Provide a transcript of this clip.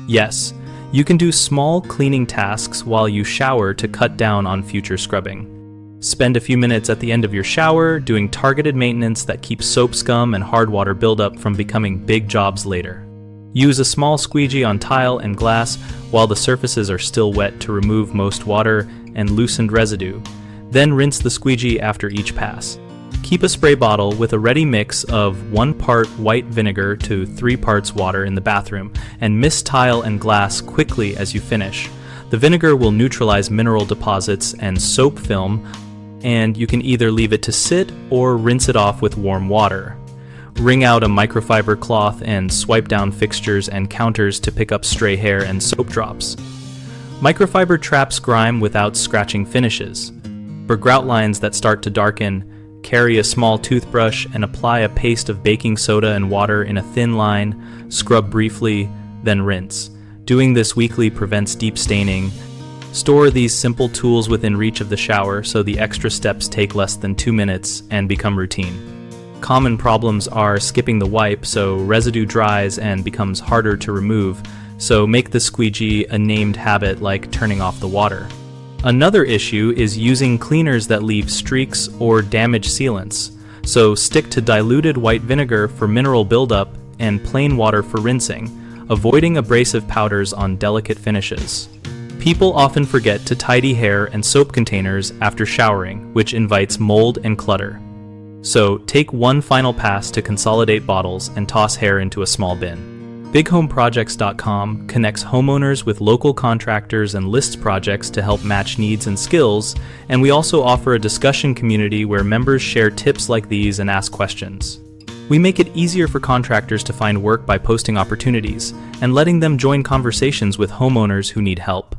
Yes, you can do small cleaning tasks while you shower to cut down on future scrubbing. Spend a few minutes at the end of your shower doing targeted maintenance that keeps soap scum and hard water buildup from becoming big jobs later. Use a small squeegee on tile and glass while the surfaces are still wet to remove most water and loosened residue. Then rinse the squeegee after each pass. Keep a spray bottle with a ready mix of 1 part white vinegar to 3 parts water in the bathroom and mist tile and glass quickly as you finish. The vinegar will neutralize mineral deposits and soap film, and you can either leave it to sit or rinse it off with warm water. Wring out a microfiber cloth and swipe down fixtures and counters to pick up stray hair and soap drops. Microfiber traps grime without scratching finishes. For grout lines that start to darken, carry a small toothbrush and apply a paste of baking soda and water in a thin line, scrub briefly, then rinse. Doing this weekly prevents deep staining. Store these simple tools within reach of the shower so the extra steps take less than 2 minutes and become routine. Common problems are skipping the wipe, so residue dries and becomes harder to remove, so make the squeegee a named habit like turning off the water. Another issue is using cleaners that leave streaks or damage sealants, so stick to diluted white vinegar for mineral buildup and plain water for rinsing, avoiding abrasive powders on delicate finishes. People often forget to tidy hair and soap containers after showering, which invites mold and clutter. So take one final pass to consolidate bottles and toss hair into a small bin. BigHomeProjects.com connects homeowners with local contractors and lists projects to help match needs and skills, and we also offer a discussion community where members share tips like these and ask questions. We make it easier for contractors to find work by posting opportunities and letting them join conversations with homeowners who need help.